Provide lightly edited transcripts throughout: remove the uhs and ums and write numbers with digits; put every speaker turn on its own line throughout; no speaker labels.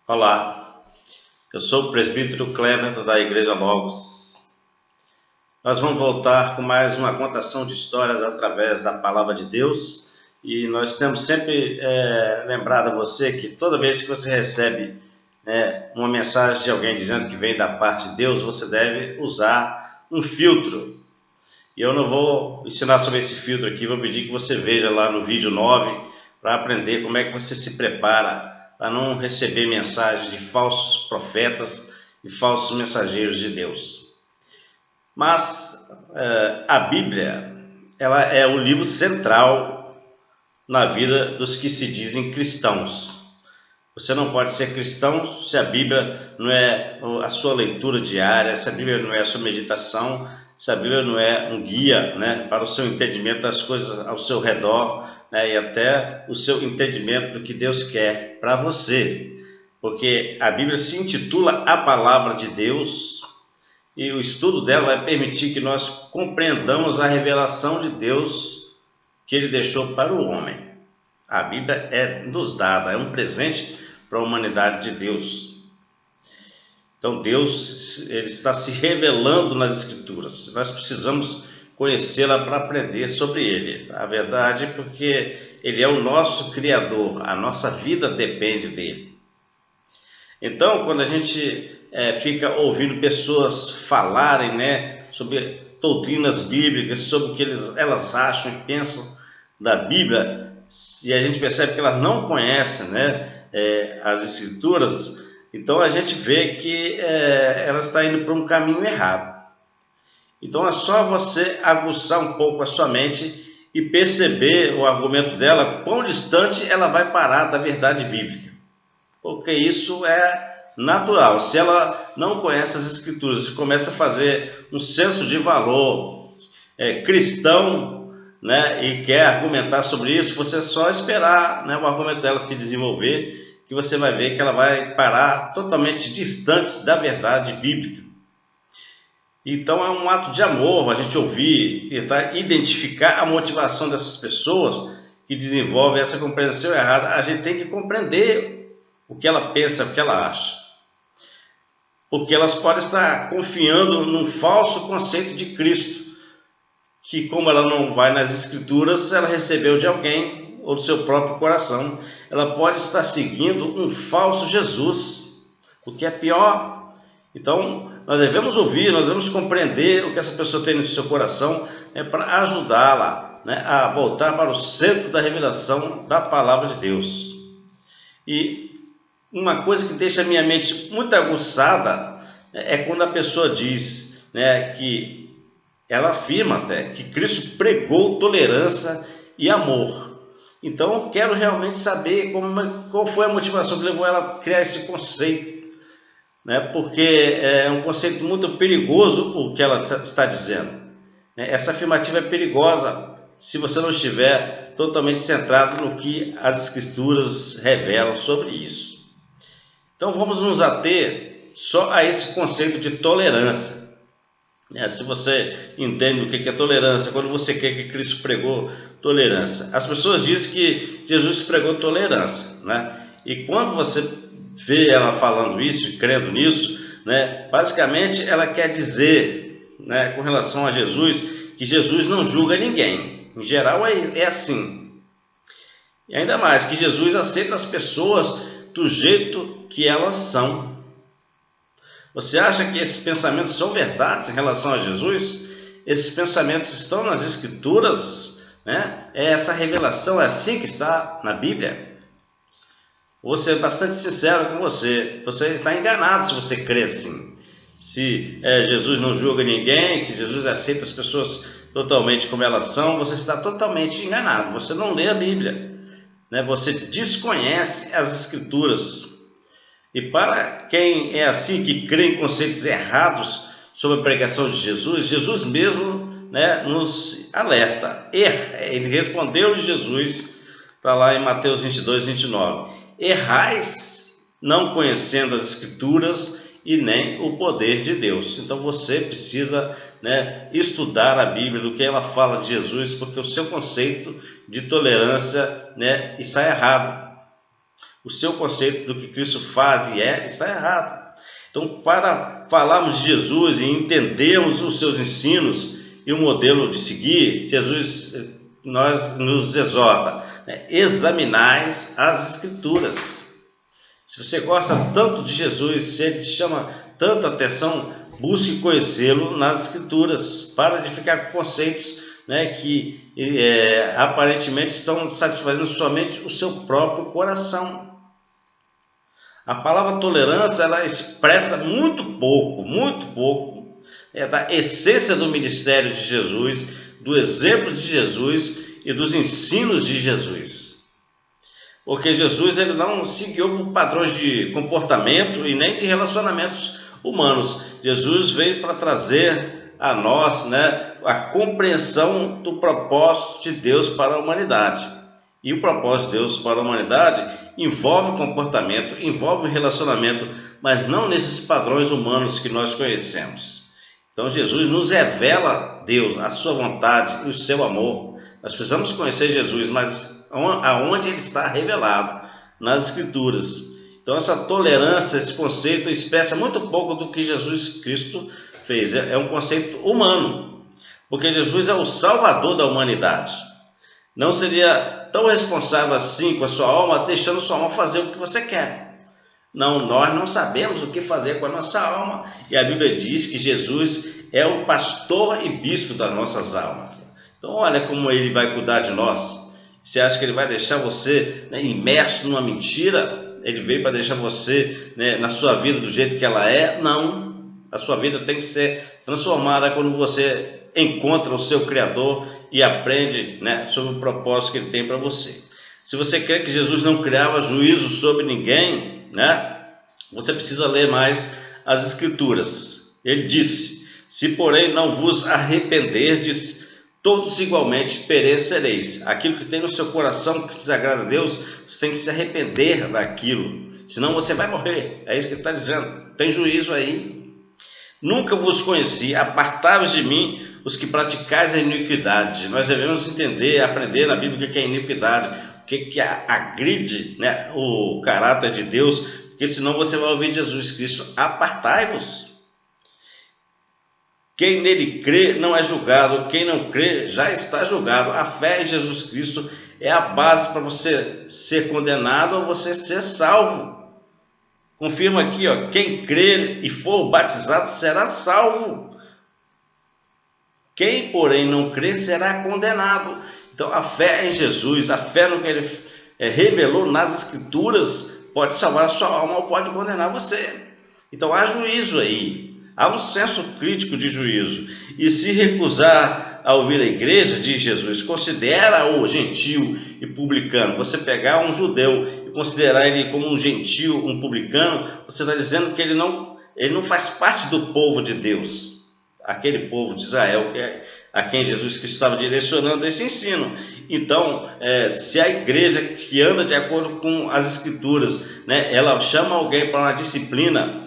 Olá, eu sou o presbítero Cleber da Igreja Logos. Nós vamos voltar com mais uma contação de histórias através da Palavra de Deus e nós temos sempre lembrado a você que toda vez que você recebe uma mensagem de alguém dizendo que vem da parte de Deus, você deve usar um filtro. E eu não vou ensinar sobre esse filtro aqui, vou pedir que você veja lá no vídeo 9 para aprender como é que você se prepara para não receber mensagens de falsos profetas e falsos mensageiros de Deus. Mas a Bíblia, ela é o livro central na vida dos que se dizem cristãos. Você não pode ser cristão se a Bíblia não é a sua leitura diária, se a Bíblia não é a sua meditação, se a Bíblia não é um guia para o seu entendimento das coisas ao seu redor, e até o seu entendimento do que Deus quer para você. Porque a Bíblia se intitula a Palavra de Deus e o estudo dela vai permitir que nós compreendamos a revelação de Deus que Ele deixou para o homem. A Bíblia é nos dada, é um presente para a humanidade de Deus. Então Deus ele está se revelando nas Escrituras. Nós precisamos conhecê-la para aprender sobre Ele. A verdade é porque Ele é o nosso Criador, a nossa vida depende dEle. Então, quando a gente fica ouvindo pessoas falarem sobre doutrinas bíblicas, sobre o que elas acham e pensam da Bíblia, e a gente percebe que elas não conhecem as Escrituras, então a gente vê que ela está indo para um caminho errado. Então é só você aguçar um pouco a sua mente e perceber o argumento dela, quão distante ela vai parar da verdade bíblica. Porque isso é natural. Se ela não conhece as Escrituras e começa a fazer um senso de valor cristão, e quer argumentar sobre isso, você é só esperar o argumento dela se desenvolver, que você vai ver que ela vai parar totalmente distante da verdade bíblica. Então é um ato de amor a gente ouvir, tentar identificar a motivação dessas pessoas que desenvolvem essa compreensão errada. A gente tem que compreender o que ela pensa, o que ela acha. Porque elas podem estar confiando num falso conceito de Cristo, que como ela não vai nas Escrituras, ela recebeu de alguém ou do seu próprio coração, ela pode estar seguindo um falso Jesus, o que é pior. Então, nós devemos ouvir, nós devemos compreender o que essa pessoa tem no seu coração, para ajudá-la a voltar para o centro da revelação da Palavra de Deus. E uma coisa que deixa a minha mente muito aguçada é quando a pessoa diz que ela afirma até que Cristo pregou tolerância e amor. Então eu quero realmente saber qual foi a motivação que levou ela a criar esse conceito, porque é um conceito muito perigoso o que ela está dizendo. Essa afirmativa é perigosa se você não estiver totalmente centrado no que as Escrituras revelam sobre isso. Então vamos nos ater só a esse conceito de tolerância. Se você entende o que é tolerância, quando você quer que Cristo pregou tolerância. As pessoas dizem que Jesus pregou tolerância, e quando você vê ela falando isso e crendo nisso, basicamente ela quer dizer, com relação a Jesus, que Jesus não julga ninguém. Em geral é assim. E ainda mais, que Jesus aceita as pessoas do jeito que elas são. Você acha que esses pensamentos são verdades em relação a Jesus? Esses pensamentos estão nas Escrituras? Essa revelação é assim que está na Bíblia? Vou ser bastante sincero com você. Você está enganado se você crê assim. Se Jesus não julga ninguém, que Jesus aceita as pessoas totalmente como elas são, você está totalmente enganado. Você não lê a Bíblia. Você desconhece as Escrituras. E para quem é assim, que crê em conceitos errados sobre a pregação de Jesus, Jesus mesmo nos alerta. Ele respondeu de Jesus, está lá em Mateus 22, 29. Errais não conhecendo as Escrituras e nem o poder de Deus. Então você precisa estudar a Bíblia, do que ela fala de Jesus, porque o seu conceito de tolerância está errado. o seu conceito do que Cristo faz e está errado. Então, para falarmos de Jesus e entendermos os seus ensinos e o modelo de seguir, Jesus nos exorta, examinais as Escrituras. Se você gosta tanto de Jesus, se ele te chama tanta atenção, busque conhecê-lo nas Escrituras. Para de ficar com conceitos que aparentemente estão satisfazendo somente o seu próprio coração. A palavra tolerância, ela expressa muito pouco, da essência do ministério de Jesus, do exemplo de Jesus e dos ensinos de Jesus. Porque Jesus ele não seguiu por padrões de comportamento e nem de relacionamentos humanos. Jesus veio para trazer a nós a compreensão do propósito de Deus para a humanidade. E o propósito de Deus para a humanidade envolve comportamento, envolve relacionamento, mas não nesses padrões humanos que nós conhecemos. Então Jesus nos revela Deus, a sua vontade e o seu amor. Nós precisamos conhecer Jesus, mas aonde ele está revelado? Nas Escrituras. Então essa tolerância, esse conceito expressa muito pouco do que Jesus Cristo fez. É um conceito humano, porque Jesus é o Salvador da humanidade. Não seria tão responsável assim com a sua alma, deixando sua alma fazer o que você quer. Não, nós não sabemos o que fazer com a nossa alma, e a Bíblia diz que Jesus é o pastor e bispo das nossas almas. Então olha como ele vai cuidar de nós. Você acha que ele vai deixar você imerso numa mentira? Ele veio para deixar você na sua vida do jeito que ela é? Não, a sua vida tem que ser transformada quando você encontra o seu Criador e aprende sobre o propósito que ele tem para você. Se você crê que Jesus não criava juízo sobre ninguém, você precisa ler mais as Escrituras. Ele disse: se porém não vos arrependerdes, todos igualmente perecereis. Aquilo que tem no seu coração que desagrada a Deus, você tem que se arrepender daquilo, senão você vai morrer. É isso que ele está dizendo. Tem juízo aí. Nunca vos conheci, apartai-vos de mim, os que praticais a iniquidade. Nós devemos entender, aprender na Bíblia o que é iniquidade, o que agride o caráter de Deus, porque senão você vai ouvir Jesus Cristo: apartai-vos. Quem nele crê não é julgado, quem não crê já está julgado. A fé em Jesus Cristo é a base para você ser condenado ou você ser salvo. Confirma aqui, quem crer e for batizado será salvo. Quem, porém, não crer será condenado. Então, a fé em Jesus, a fé no que ele revelou nas Escrituras, pode salvar a sua alma ou pode condenar você. Então, há juízo aí. Há um senso crítico de juízo. E se recusar a ouvir a igreja de Jesus, considera-o gentil e publicano. Você pegar um judeu e considerar ele como um gentil, um publicano, você está dizendo que ele não faz parte do povo de Deus. Aquele povo de Israel, a quem Jesus Cristo estava direcionando esse ensino. Então, se a igreja que anda de acordo com as Escrituras, ela chama alguém para uma disciplina,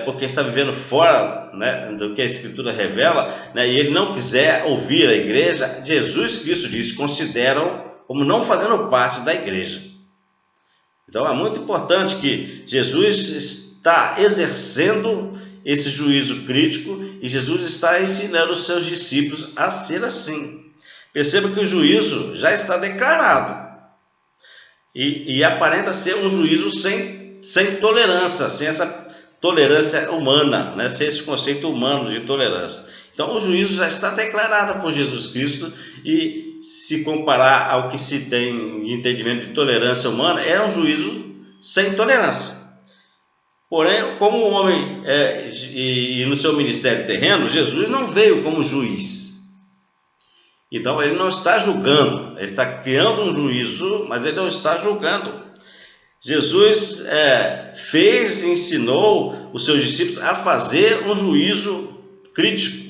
porque está vivendo fora do que a Escritura revela, e ele não quiser ouvir a igreja, Jesus Cristo diz: consideram como não fazendo parte da igreja. Então é muito importante que Jesus está exercendo esse juízo crítico e Jesus está ensinando os seus discípulos a ser assim. Perceba que o juízo já está declarado e aparenta ser um juízo sem tolerância, sem essa tolerância humana, sem esse conceito humano de tolerância. Então o juízo já está declarado por Jesus Cristo, e se comparar ao que se tem de entendimento de tolerância humana, é um juízo sem tolerância. Porém, como o homem e no seu ministério terreno, Jesus não veio como juiz. Então ele não está julgando, ele está criando um juízo, mas ele não está julgando. Jesus fez e ensinou os seus discípulos a fazer um juízo crítico.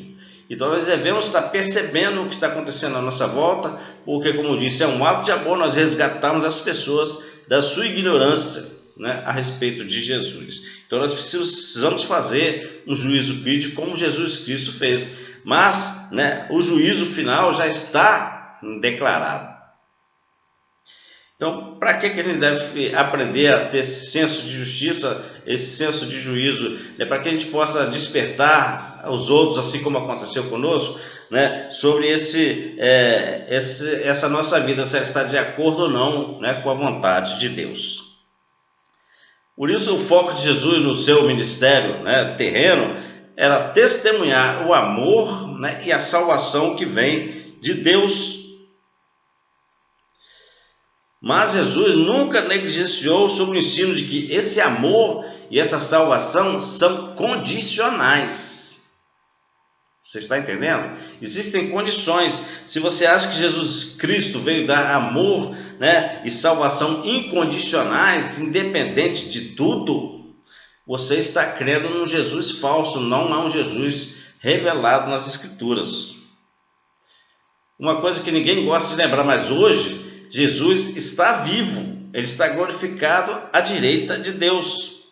Então nós devemos estar percebendo o que está acontecendo à nossa volta, porque, como disse, é um ato de amor nós resgatarmos as pessoas da sua ignorância a respeito de Jesus. Então nós precisamos fazer um juízo crítico como Jesus Cristo fez, mas o juízo final já está declarado. Então, para que a gente deve aprender a ter esse senso de justiça, esse senso de juízo? É para que a gente possa despertar aos outros, assim como aconteceu conosco, né, sobre essa nossa vida, se ela está de acordo ou não, né, com a vontade de Deus. Por isso, o foco de Jesus no seu ministério, né, terreno era testemunhar o amor, né, e a salvação que vem de Deus. Mas Jesus nunca negligenciou sobre o ensino de que esse amor e essa salvação são condicionais. Você está entendendo? Existem condições. Se você acha que Jesus Cristo veio dar amor, né, e salvação incondicionais, independente de tudo, você está crendo num Jesus falso, não há um Jesus revelado nas Escrituras. Uma coisa que ninguém gosta de lembrar, mas hoje Jesus está vivo, ele está glorificado à direita de Deus.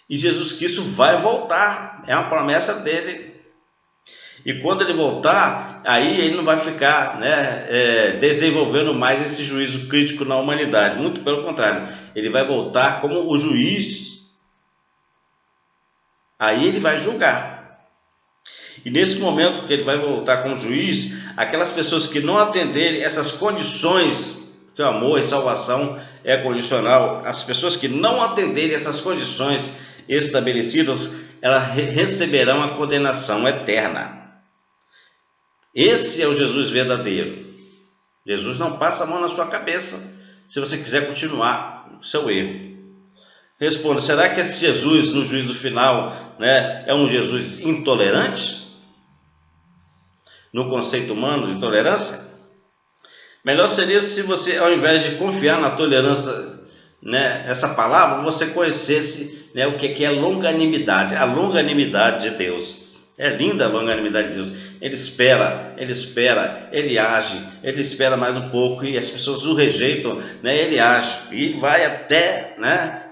E Jesus Cristo vai voltar, é uma promessa dele. E quando ele voltar, aí ele não vai ficar, né, desenvolvendo mais esse juízo crítico na humanidade. Muito pelo contrário, ele vai voltar como o juiz. Aí ele vai julgar. E nesse momento que ele vai voltar como juiz, aquelas pessoas que não atenderem essas condições, que o amor e salvação é condicional, as pessoas que não atenderem essas condições estabelecidas, elas receberão a condenação eterna. Esse é o Jesus verdadeiro. Jesus não passa a mão na sua cabeça se você quiser continuar o seu erro. Responda, será que esse Jesus no juízo final, né, é um Jesus intolerante? No conceito humano de tolerância? Melhor seria se você, ao invés de confiar na tolerância, né, essa palavra, você conhecesse, né, o que é longanimidade, a longanimidade de Deus. É linda a longanimidade de Deus. Ele espera, ele age, ele espera mais um pouco e as pessoas o rejeitam, né, ele age e vai até, né,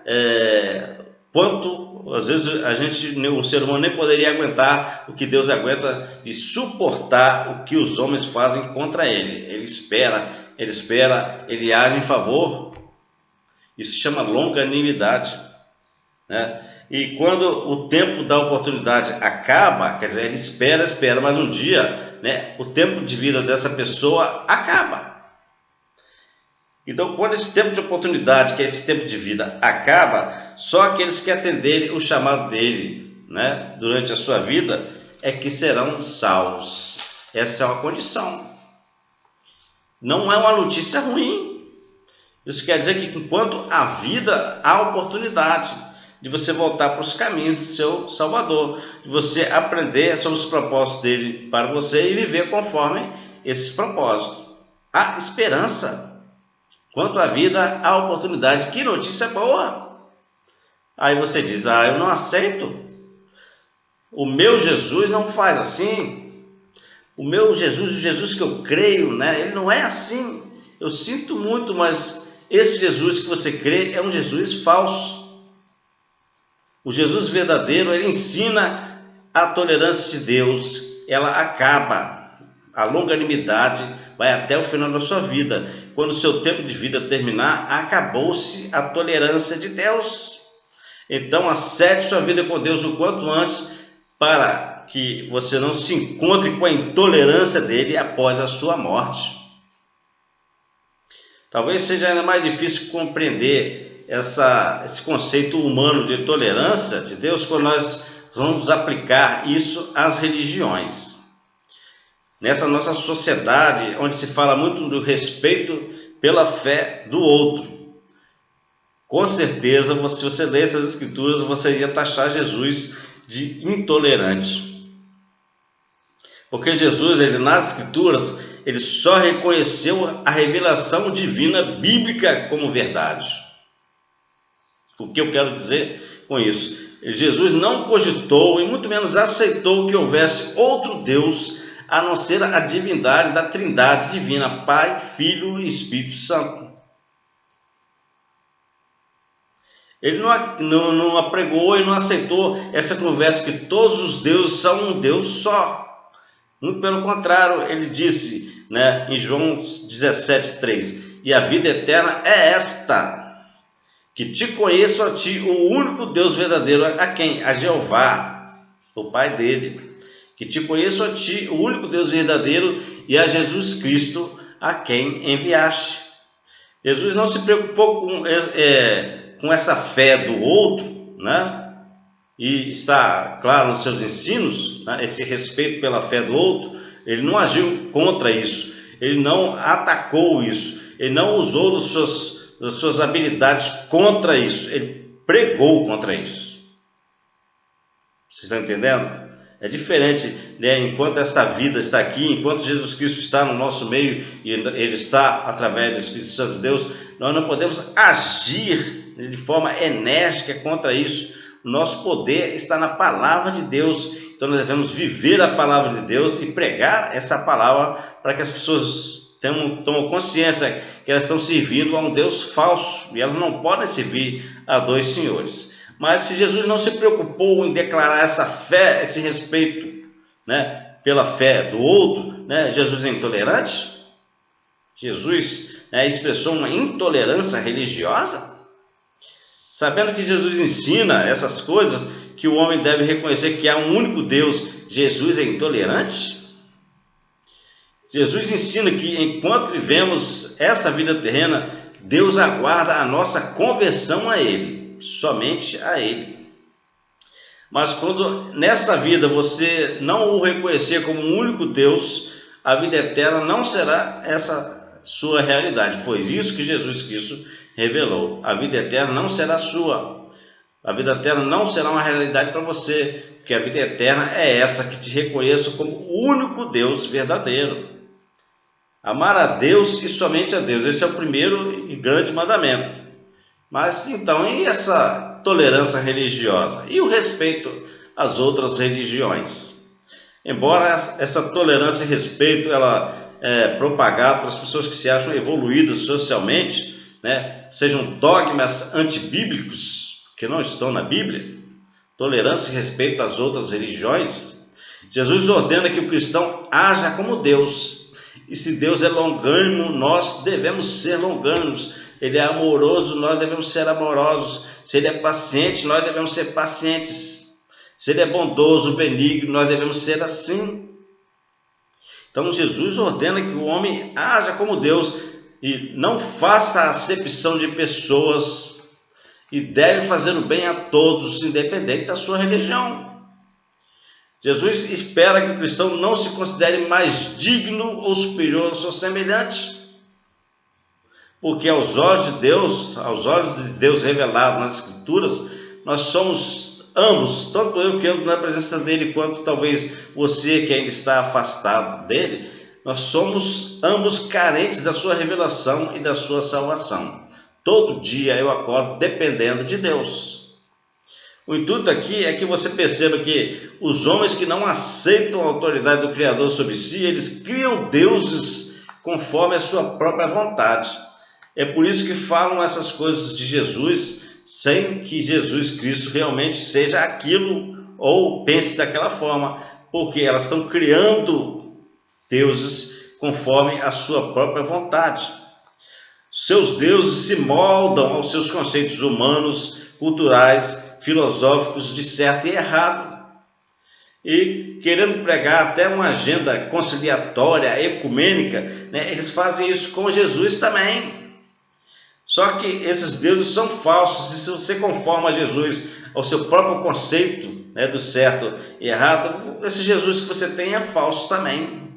quanto às vezes o ser humano nem poderia aguentar o que Deus aguenta, de suportar o que os homens fazem contra ele. Ele espera, ele age em favor. Isso se chama longanimidade, né? E quando o tempo da oportunidade acaba, quer dizer, ele espera, mas um dia, né, o tempo de vida dessa pessoa acaba. Então, quando esse tempo de oportunidade, que é esse tempo de vida, acaba, só aqueles que atenderem o chamado dele, né, durante a sua vida, é que serão salvos. Essa é uma condição. Não é uma notícia ruim. Isso quer dizer que enquanto há vida, há oportunidade de você voltar para os caminhos do seu Salvador, de você aprender sobre os propósitos dele para você e viver conforme esses propósitos. Há esperança. Quanto à vida, há oportunidade. Que notícia boa! Aí você diz, eu não aceito. O meu Jesus não faz assim. O meu Jesus, o Jesus que eu creio, né, ele não é assim. Eu sinto muito, mas esse Jesus que você crê é um Jesus falso. O Jesus verdadeiro, ele ensina a tolerância de Deus. Ela acaba. A longanimidade vai até o final da sua vida. Quando o seu tempo de vida terminar, acabou-se a tolerância de Deus. Então, acerte sua vida com Deus o quanto antes, para que você não se encontre com a intolerância dele após a sua morte. Talvez seja ainda mais difícil compreender esse conceito humano de tolerância de Deus quando nós vamos aplicar isso às religiões. Nessa nossa sociedade, onde se fala muito do respeito pela fé do outro, com certeza, se você ler essas escrituras, você ia taxar Jesus de intolerante. Porque Jesus, ele nas escrituras, ele só reconheceu a revelação divina bíblica como verdade. O que eu quero dizer com isso? Jesus não cogitou e muito menos aceitou que houvesse outro Deus a não ser a divindade da Trindade divina, Pai, Filho e Espírito Santo. Ele não apregou e não aceitou essa conversa que todos os deuses são um Deus só. Muito pelo contrário, ele disse, né, em João 17:3, e a vida eterna é esta: que te conheço a ti, o único Deus verdadeiro. A quem? A Jeová, o Pai dele. Que te conheço a ti, o único Deus verdadeiro, e a Jesus Cristo, a quem enviaste. Jesus não se preocupou com essa fé do outro, né? E está claro nos seus ensinos, né? Esse respeito pela fé do outro. Ele não agiu contra isso, ele não atacou isso, ele não usou das suas habilidades contra isso, ele pregou contra isso. Vocês estão entendendo? É diferente, né? Enquanto esta vida está aqui, enquanto Jesus Cristo está no nosso meio e Ele está através do Espírito Santo de Deus, nós não podemos agir de forma enérgica contra isso. O nosso poder está na palavra de Deus. Então nós devemos viver a palavra de Deus e pregar essa palavra para que as pessoas tomem consciência que elas estão servindo a um Deus falso e elas não podem servir a dois senhores. Mas se Jesus não se preocupou em declarar essa fé, esse respeito, né, pela fé do outro, né, Jesus é intolerante? Jesus, né, expressou uma intolerância religiosa? Sabendo que Jesus ensina essas coisas, que o homem deve reconhecer que há um único Deus, Jesus é intolerante? Jesus ensina que enquanto vivemos essa vida terrena, Deus aguarda a nossa conversão a Ele. Somente a Ele. Mas quando nessa vida você não o reconhecer como o único Deus, a vida eterna não será essa sua realidade. Foi isso que Jesus Cristo revelou. A vida eterna não será sua. A vida eterna não será uma realidade para você, porque a vida eterna é essa, que te reconheça como o único Deus verdadeiro. Amar a Deus e somente a Deus. Esse é o primeiro e grande mandamento. Mas então, e essa tolerância religiosa? E o respeito às outras religiões? Embora essa tolerância e respeito ela é propagada para as pessoas que se acham evoluídas socialmente, né, sejam dogmas antibíblicos que não estão na Bíblia, tolerância e respeito às outras religiões, Jesus ordena que o cristão haja como Deus. E se Deus é longânimo, nós devemos ser longânimos. Ele é amoroso, nós devemos ser amorosos. Se Ele é paciente, nós devemos ser pacientes. Se Ele é bondoso, benigno, nós devemos ser assim. Então Jesus ordena que o homem haja como Deus e não faça acepção de pessoas e deve fazer o bem a todos, independente da sua religião. Jesus espera que o cristão não se considere mais digno ou superior ao seu semelhante. Porque aos olhos de Deus revelado nas Escrituras, nós somos ambos, tanto eu que ando na presença dele, quanto talvez você que ainda está afastado dele, nós somos ambos carentes da sua revelação e da sua salvação. Todo dia eu acordo dependendo de Deus. O intuito aqui é que você perceba que os homens que não aceitam a autoridade do Criador sobre si, eles criam deuses conforme a sua própria vontade. É por isso que falam essas coisas de Jesus, sem que Jesus Cristo realmente seja aquilo ou pense daquela forma, porque elas estão criando deuses conforme a sua própria vontade. Seus deuses se moldam aos seus conceitos humanos, culturais, filosóficos de certo e errado. E querendo pregar até uma agenda conciliatória, ecumênica, né, eles fazem isso com Jesus também. Só que esses deuses são falsos, e se você conforma a Jesus ao seu próprio conceito, né, do certo e errado, esse Jesus que você tem é falso também.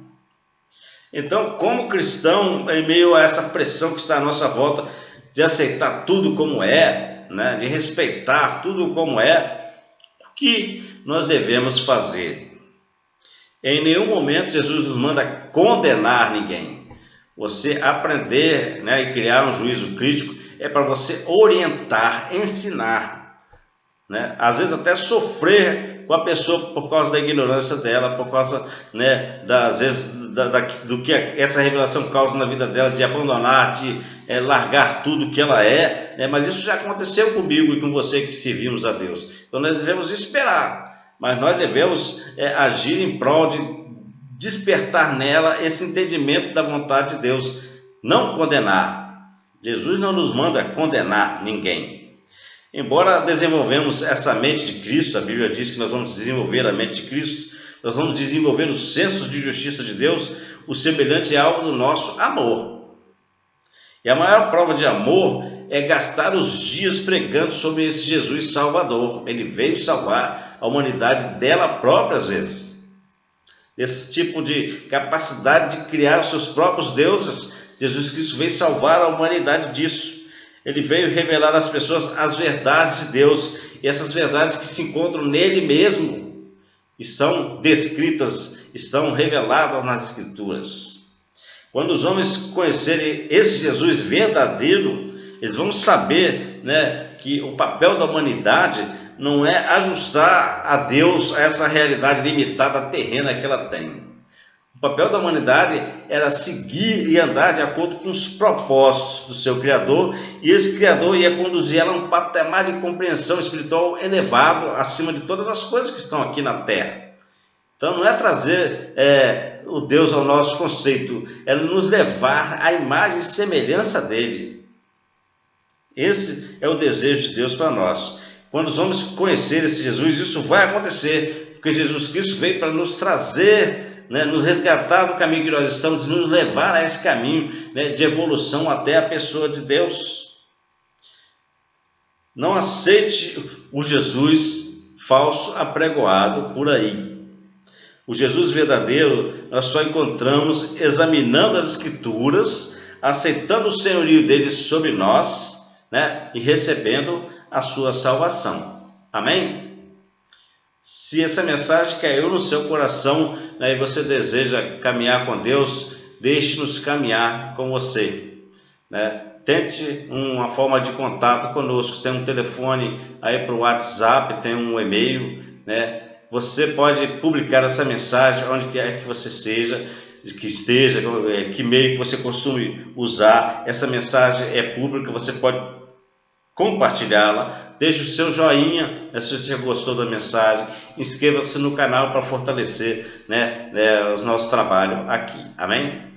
Então, como cristão, em meio a essa pressão que está à nossa volta, de aceitar tudo como é, né, de respeitar tudo como é, o que nós devemos fazer? Em nenhum momento Jesus nos manda condenar ninguém. Você aprender, né, e criar um juízo crítico é para você orientar, ensinar, né? Às vezes até sofrer com a pessoa por causa da ignorância dela, por causa, né, às vezes do que essa revelação causa na vida dela, de abandonar, de largar tudo que ela é, né? Mas isso já aconteceu comigo e com você que servimos a Deus. Então nós devemos esperar, mas nós devemos agir em prol de despertar nela esse entendimento da vontade de Deus, não condenar, Jesus não nos manda condenar ninguém. Embora desenvolvemos essa mente de Cristo, a Bíblia diz que nós vamos desenvolver a mente de Cristo, nós vamos desenvolver os sensos de justiça de Deus, o semelhante é algo do nosso amor. E a maior prova de amor é gastar os dias pregando sobre esse Jesus Salvador. Ele veio salvar a humanidade dela própria, às vezes. Esse tipo de capacidade de criar os seus próprios deuses, Jesus Cristo veio salvar a humanidade disso. Ele veio revelar às pessoas as verdades de Deus, e essas verdades que se encontram nele mesmo estão descritas, estão reveladas nas Escrituras. Quando os homens conhecerem esse Jesus verdadeiro, eles vão saber, que o papel da humanidade não é ajustar a Deus a essa realidade limitada terrena que ela tem. O papel da humanidade era seguir e andar de acordo com os propósitos do seu Criador, e esse Criador ia conduzir ela a um patamar de compreensão espiritual elevado acima de todas as coisas que estão aqui na Terra. Então não é trazer o Deus ao nosso conceito, é nos levar à imagem e semelhança dele. Esse é o desejo de Deus para nós. Quando os homens conhecerem esse Jesus, isso vai acontecer, porque Jesus Cristo veio para nos trazer, nos resgatar do caminho que nós estamos, nos levar a esse caminho de evolução até a pessoa de Deus. Não aceite o Jesus falso apregoado por aí. O Jesus verdadeiro nós só encontramos examinando as Escrituras, aceitando o senhorio dele sobre nós, e recebendo a sua salvação. Amém? Se essa mensagem caiu no seu coração, e você deseja caminhar com Deus, deixe-nos caminhar com você. Tente uma forma de contato conosco. Tem um telefone aí para o WhatsApp, tem um e-mail, Você pode publicar essa mensagem onde quer que você esteja, que meio que você costume usar. Essa mensagem é pública, você pode compartilhá-la. Deixe o seu joinha se você gostou da mensagem. Inscreva-se no canal para fortalecer o nosso trabalho aqui. Amém?